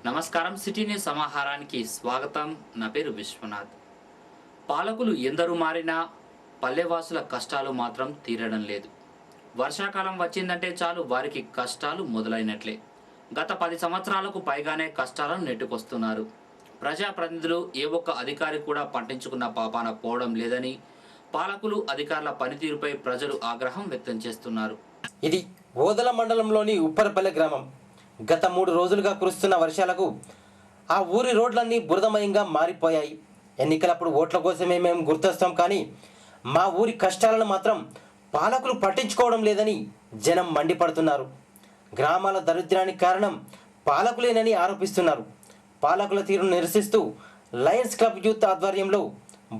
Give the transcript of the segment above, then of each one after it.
నమస్కారం. City news సమాహారానికి స్వాగతం. నా పేరు విశ్వనాథ్. పాలకులు ఎందరూ మారినా పల్లెవాసుల కష్టాలు మాత్రం తీరడం లేదు. వర్షాకాలం వచ్చిందంటే చాలు వారికి కష్టాలు మొదలైనట్లే. గత 10 సంవత్సరాలకు పైగానే కష్టాలను నెట్టుకొస్తున్నారు. ప్రజాప్రతినిధులు ఏ ఒక్క అధికారి కూడా పట్టించుకున్న పాపాన పోవడం లేదని పాలకులు అధికారుల పనితీరుపై ప్రజలు ఆగ్రహం వ్యక్తం చేస్తున్నారు. ఇది ఓదల మండలంలోని ఉప్పరపల్లె గ్రామం. గత 3 రోజులుగా కురుస్తున్న వర్షాలకు ఆ ఊరి రోడ్లన్నీ బురదమయంగా మారిపోయాయి. ఎన్నికలప్పుడు ఓట్ల కోసమే మేము గుర్తొస్తాం, కానీ మా ఊరి కష్టాలను మాత్రం పాలకులు పట్టించుకోవడం లేదని జనం మండిపడుతున్నారు. గ్రామాల దరిద్రానికి కారణం పాలకులేనని ఆరోపిస్తున్నారు. పాలకుల తీరును నిరసిస్తూ లయన్స్ క్లబ్ యూత్ ఆధ్వర్యంలో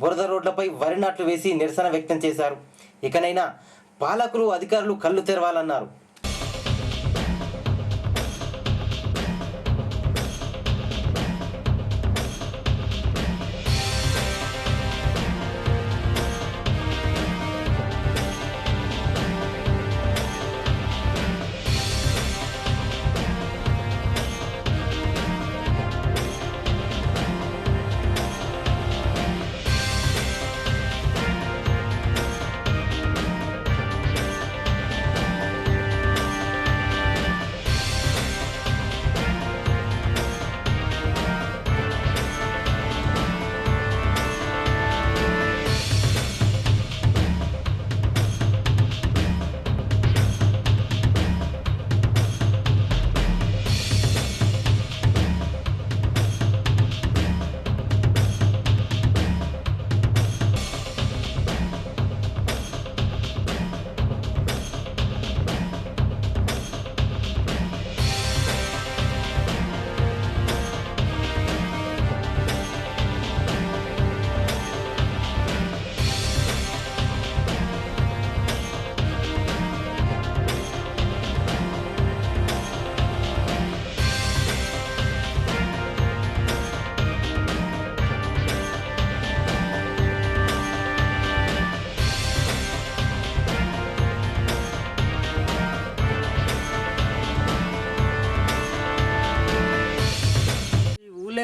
బురద రోడ్లపై వరి నాట్లు వేసి నిరసన వ్యక్తం చేశారు. ఇకనైనా పాలకులు అధికారులు కళ్ళు తెరవాలన్నారు.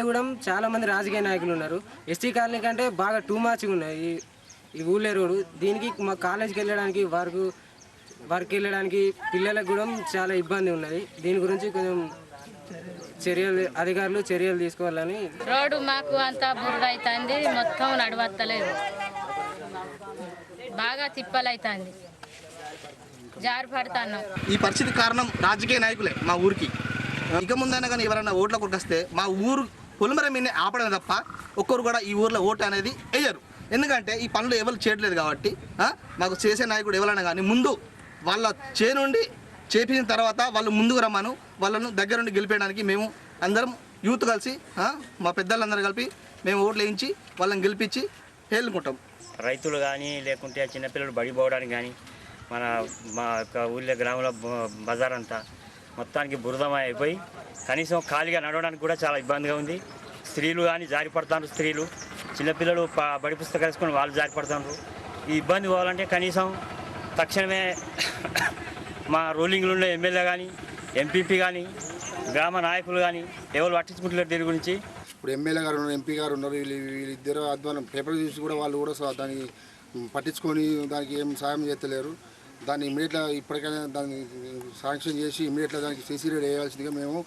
కూడా చాలా మంది రాజకీయ నాయకులు ఉన్నారు. ఎస్టీ కాలనీ కంటే బాగా టూ మచ్గా ఉన్నాయి ఈ ఊళ్ళే రోడ్డు. దీనికి మా కాలేజీకి వెళ్ళడానికి వర్క్ వెళ్ళడానికి పిల్లలకు కూడా చాలా ఇబ్బంది ఉన్నది. దీని గురించి కొంచెం అధికారులు చర్యలు తీసుకోవాలని. రోడ్డు మాకు అంతా బురద అవుతుంది, మొత్తం నడవత్తలేదు, బాగా తిప్పలవుతుంది, జారి పడుతున్నాం. ఈ పరిస్థితి కారణం రాజకీయ నాయకులే. మా ఊరికి ఇక ముందైనా కానీ ఎవరైనా ఓట్ల కొరకు వస్తే మా ఊరు పొలిమర మీనే ఆపడమే తప్ప ఒక్కరు కూడా ఈ ఊర్లో ఓటు అనేది వేయరు. ఎందుకంటే ఈ పనులు ఎవరు చేయట్లేదు కాబట్టి మాకు చేసే నాయకుడు ఎవరైనా కానీ ముందు వాళ్ళ నుండి చేపించిన తర్వాత వాళ్ళు ముందుకు రమ్మను, వాళ్ళను దగ్గరుండి గెలిపేయడానికి మేము అందరం యూత్ కలిసి మా పెద్దలందరూ కలిపి మేము ఓట్లు వేయించి వాళ్ళని గెలిపించి వేలుకుంటాం. రైతులు కానీ లేకుంటే చిన్నపిల్లలు బడిపోవడానికి కానీ మా యొక్క ఊళ్ళో గ్రామంలో బజార్ అంతా మొత్తానికి బురదమయం అయిపోయి కనీసం ఖాళీగా నడవడానికి కూడా చాలా ఇబ్బందిగా ఉంది. స్త్రీలు కానీ జారి పడుతున్నారు, స్త్రీలు చిన్నపిల్లలు బడి పుస్తకాలు వేసుకొని వాళ్ళు జారి పడుతున్నారు. ఈ ఇబ్బంది పోవాలంటే కనీసం తక్షణమే మా రూలింగ్లో ఉన్న ఎమ్మెల్యే కానీ ఎంపీపీ కానీ గ్రామ నాయకులు కానీ ఎవరు పట్టించుకుంటున్నారు దీని గురించి. ఇప్పుడు ఎమ్మెల్యే గారు ఉన్నారు, ఎంపీ గారు ఉన్నారు, వీళ్ళిద్దరు ఆధ్వర్యం పేపర్ చూసి కూడా వాళ్ళు కూడా దాన్ని పట్టించుకొని దానికి ఏం సాయం చేస్తలేరు. దాన్ని ఇమీడియట్గా ఇప్పటికైనా దాన్ని శాంక్షన్ చేసి ఇమీడియట్గా దానికి సీసీ రోడ్ వేయాల్సిందిగా మేము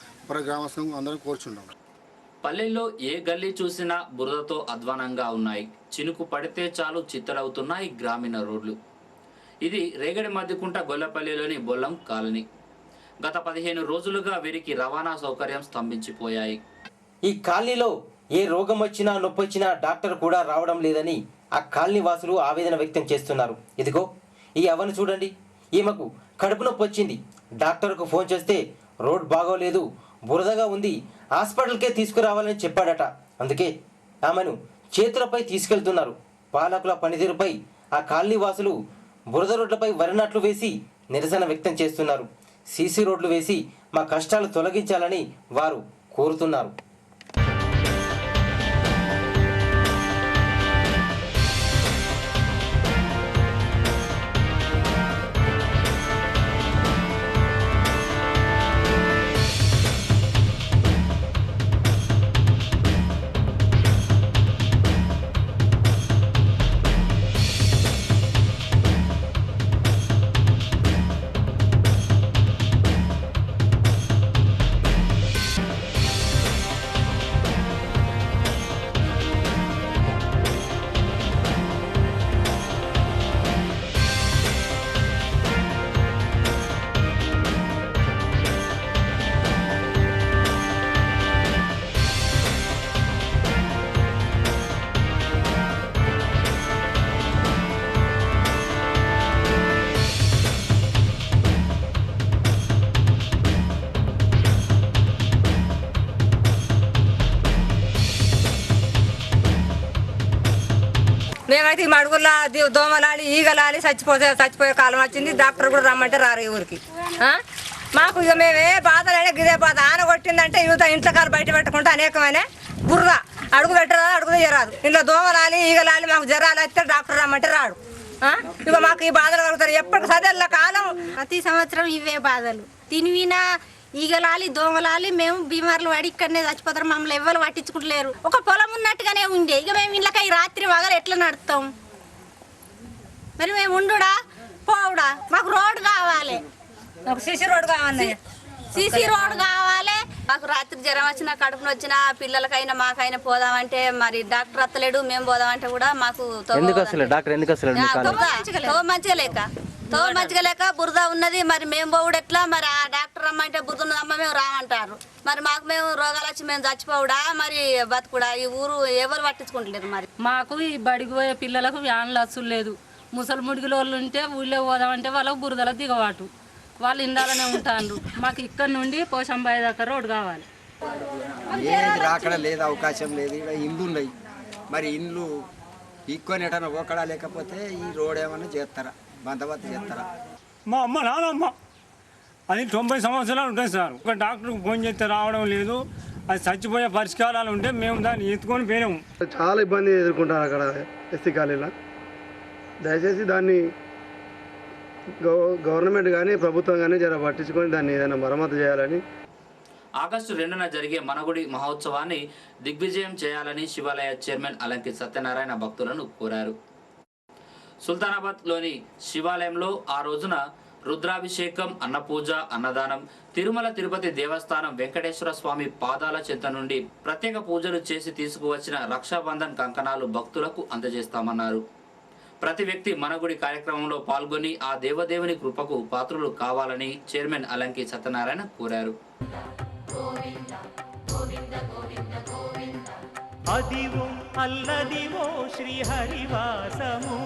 గ్రామస్తులం అందరం కోరుచున్నాం. పల్లెల్లో ఏ గల్లీ చూసినా బురదతో అధ్వానంగా ఉన్నాయి. చినుకు పడితే చాలు చిత్తడవుతున్నాయి గ్రామీణ రోడ్లు. ఇది రేగడి మధ్యకుంట గొల్లపల్లిలోని బొల్లం కాలనీ. గత 15 రోజులుగా వీరికి రవాణా సౌకర్యం స్తంభించిపోయాయి. ఈ కాలనీలో ఏ రోగం వచ్చినా నొప్పి వచ్చినా డాక్టర్ కూడా రావడం లేదని ఆ కాలనీ వాసులు ఆవేదన వ్యక్తం చేస్తున్నారు. ఇదిగో ఈ అవను చూడండి, ఈమెకు కడుపు నొప్పి వచ్చింది. డాక్టర్కు ఫోన్ చేస్తే రోడ్ బాగోలేదు, బురదగా ఉంది, హాస్పిటల్కే తీసుకురావాలని చెప్పాడట. అందుకే ఆమెను చేతులపై తీసుకెళ్తున్నారు. పాలకుల పనితీరుపై ఆ కాలనీ వాసులు బురద రోడ్లపై వరి నాట్లు వేసి నిరసన వ్యక్తం చేస్తున్నారు. సీసీ రోడ్లు వేసి మా కష్టాలు తొలగించాలని వారు కోరుతున్నారు. మేమైతే ఈ మడుగుల దోమలాలి ఈగలాలి చచ్చిపోయే కాలం వచ్చింది. డాక్టర్ కూడా రమ్మంటే రారు ఈ ఊరికి. మాకు ఇక మేమే బాధలైనా గిదే బాధ. ఆన కొట్టిందంటే యువత ఇంట్లో కాలు బయట పెట్టుకుంటే అనేకమైన బుర్ర అడుగు పెట్టరాదు, అడుగు తీయరాదు. ఇంట్లో దోమలాలి ఈగలాలి మాకు జ్వరాలు వస్తే డాక్టర్ రమ్మంటే రాడు. ఇక మాకు ఈ బాధలు కలుగుతారు ఎప్పటికి సదల్ల కాలం. ప్రతి సంవత్సరం ఇవే బాధలు. తినివినా ఈగలాలి దోమలాలి మేము బీమార్లు పడి ఇక్కడనే చచ్చిపోతారు. మమ్మల్ని ఎవ్వరు పట్టించుకుంటలేరు. ఒక పొలం ఉన్నట్టుగానే ఉండే. ఇక మేము ఇళ్ళకి రాత్రి వగలు ఎట్లా నడుస్తాం? మరి మేము ఉండుడా పోవుడా? మాకు రోడ్డు కావాలి, సీసీ రోడ్డు కావాలి, సీసీ రోడ్డు కావాలి. మాకు రాత్రి జ్వరం వచ్చినా కడుపున వచ్చినా పిల్లలకైనా మాకైనా పోదామంటే మరి డాక్టర్ వస్తలేడు. మేము పోదామంటే కూడా మాకు మంచిగా లేక బురద ఉన్నది. మరి మేము పోవుడు ఎట్లా? మరి ఆ డాక్టర్ రమ్మంటే బురద ఉన్నదమ్మ మేము రామంటారు. మరి మాకు మేము రోగాలు వచ్చి మేము చచ్చిపోవుడా మరి బతుకుడా? ఈ ఊరు ఎవరు పట్టించుకుంటలేరు. మరి మాకు ఈ బడికి పోయే పిల్లలకు వ్యాన్లు అసలు లేదు. ముసలి ముడిగిల వాళ్ళు ఉంటే ఊళ్ళో పోదామంటే వాళ్ళకు బురదల దిగవాటు. వాళ్ళు ఇండాలనే ఉంటారు. మాకు ఇక్కడ నుండి పోషంబాయి దాకా రోడ్డు కావాలి. ఏది రాకడ లేదు, అవకాశం లేదు. ఇక్కడ ఇండ్లు ఉన్నాయి. మరి ఇండ్లు ఈక్కొని ఎటన్నా ఒకడా లేకపోతే ఈ రోడ్ ఏమన్నా చేస్తారా, బందోబస్తు చేస్తారా? మా అమ్మ నానమ్మ అది 90 సంవత్సరాలు ఉంటాయి సార్. ఒక డాక్టర్కి ఫోన్ చేస్తే రావడం లేదు. అది చచ్చిపోయే పరిష్కారాలు ఉంటే మేము దాన్ని ఎత్తుకొని పోయినాము. చాలా ఇబ్బంది ఎదుర్కొంటారు అక్కడ ఎస్సీ కాలేజీలో. దయచేసి దాన్ని గవర్నమెంట్ కానీ ప్రభుత్వం కానీ జర పట్టించుకొని దాన్ని ఏదైనా మరమ్మతు చేయాలని. ఆగస్టు 2న జరిగే మనగుడి మహోత్సవాన్ని దిగ్విజయం చేయాలని శివాలయ చైర్మన్ అలంకి సత్యనారాయణ భక్తులను కోరారు. సుల్తానాబాద్లోని శివాలయంలో ఆ రోజున రుద్రాభిషేకం, అన్నపూజ, అన్నదానం, తిరుమల తిరుపతి దేవస్థానం వెంకటేశ్వర స్వామి పాదాల చెంత నుండి ప్రత్యేక పూజలు చేసి తీసుకువచ్చిన రక్షాబంధన్ కంకణాలు భక్తులకు అందజేస్తామన్నారు. ప్రతి వ్యక్తి మనగుడి కార్యక్రమంలో పాల్గొని ఆ దేవదేవుని కృపకు పాత్రులు కావాలని చైర్మన్ అలంకి సత్యనారాయణ కోరారు. అదివో అల్లదివో శ్రీహరివాసము,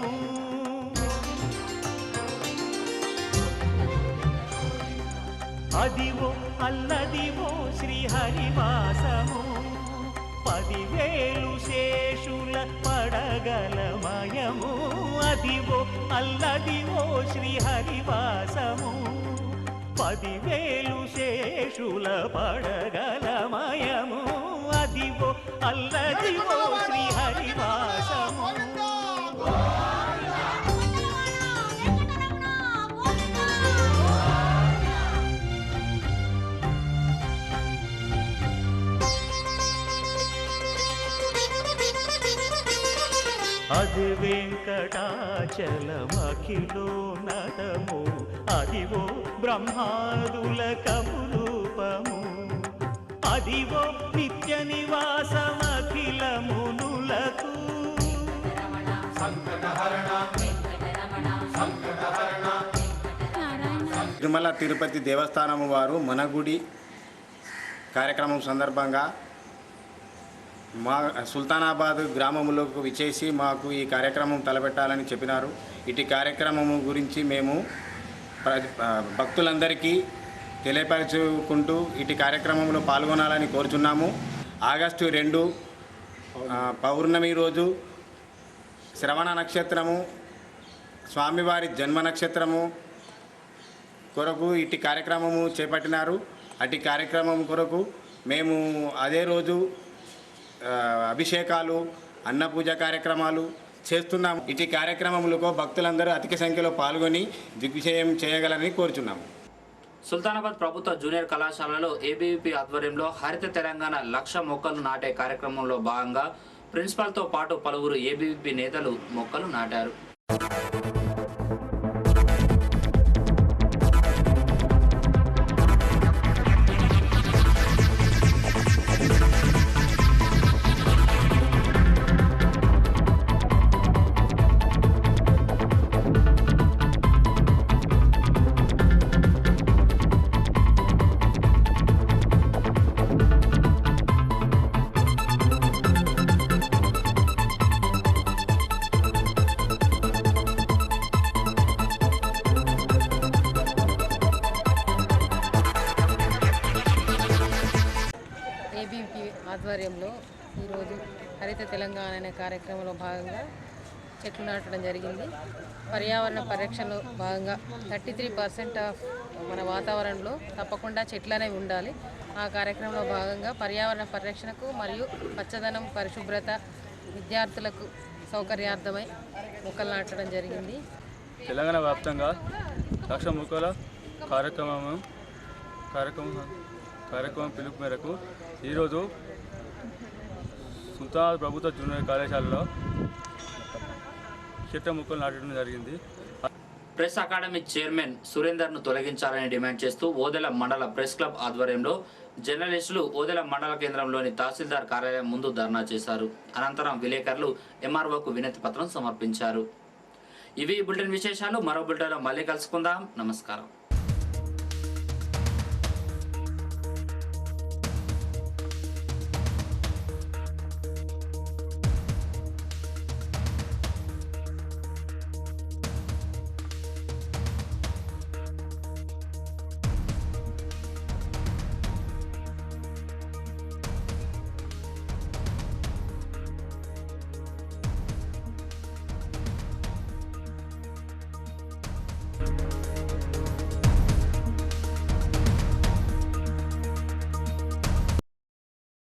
అదివో అల్లదివో శ్రీహరివాసము, 10,000 శేషుల పడగలమయము. అదివో అల్లదివో శ్రీహరివాసము, 10,000 శేషుల పడగలమయము. అదివో అల్లదివో శ్రీహరివాసము. అది వెంకటాచలమఖిలో నటము, అదివో బ్రహ్మాదుల కమురూపము, అదివో నిత్య నివాసమఖిలమునులకు. తిరుమల తిరుపతి దేవస్థానము వారు మనగుడి కార్యక్రమం సందర్భంగా మా సుల్తానాబాద్ గ్రామంలోకి విచ్చేసి మాకు ఈ కార్యక్రమం తలపెట్టాలని చెప్పినారు. ఇటు కార్యక్రమం గురించి మేము భక్తులందరికీ తెలియపరచుకుంటూ ఇటు కార్యక్రమంలో పాల్గొనాలని కోరుచున్నాము. ఆగస్టు 2 పౌర్ణమి రోజు శ్రవణ నక్షత్రము, స్వామివారి జన్మ నక్షత్రము కొరకు ఇటు కార్యక్రమము చేపట్టినారు. అటు కార్యక్రమం కొరకు మేము అదే రోజు అభిషేకాలు, అన్నపూజ కార్యక్రమాలు చేస్తున్నాము. ఇటు కార్యక్రమములకు భక్తులందరూ అధిక సంఖ్యలో పాల్గొని దిగ్విజయం చేయగలరని కోరుచున్నాము. సుల్తానాబాద్ ప్రభుత్వ జూనియర్ కళాశాలలో ఏబీవీపీ ఆధ్వర్యంలో హరిత తెలంగాణ 1,00,000 మొక్కలు నాటే కార్యక్రమంలో భాగంగా ప్రిన్సిపాల్తో పాటు పలువురు ఏబీవీపీ నేతలు మొక్కలు నాటారు. ఏబీవీపీ ఆధ్వర్యంలో ఈరోజు హరిత తెలంగాణ అనే కార్యక్రమంలో భాగంగా చెట్లు నాటడం జరిగింది. పర్యావరణ పరిరక్షణలో భాగంగా 33% ఆఫ్ మన వాతావరణంలో తప్పకుండా చెట్లు అనేవి ఉండాలి. ఆ కార్యక్రమంలో భాగంగా పర్యావరణ పరిరక్షణకు మరియు పచ్చదనం పరిశుభ్రత విద్యార్థులకు సౌకర్యార్థమై మొక్కలు నాటడం జరిగింది. తెలంగాణ వ్యాప్తంగా 1,00,000 మొక్కల కార్యక్రమం పిలుపు మేరకు ఈరోజు సుల్తానాబాద్ ప్రభుత్వ జూనియర్ కళాశాలలో చెట్ల మొక్కలు నాటడం జరిగింది. ప్రెస్ అకాడమీ చైర్మన్ సురేందర్ను తొలగించాలని డిమాండ్ చేస్తూ ఓదెల మండల ప్రెస్ క్లబ్ ఆధ్వర్యంలో జర్నలిస్టులు ఓదెల మండల కేంద్రంలోని తహసీల్దార్ కార్యాలయం ముందు ధర్నా చేశారు. అనంతరం విలేకరులు ఎంఆర్ఓకు వినతి పత్రం సమర్పించారు. ఇవి బులెటిన్ విశేషాలు. మరో బులెటిన్లో మళ్ళీ కలుసుకుందాం. నమస్కారం.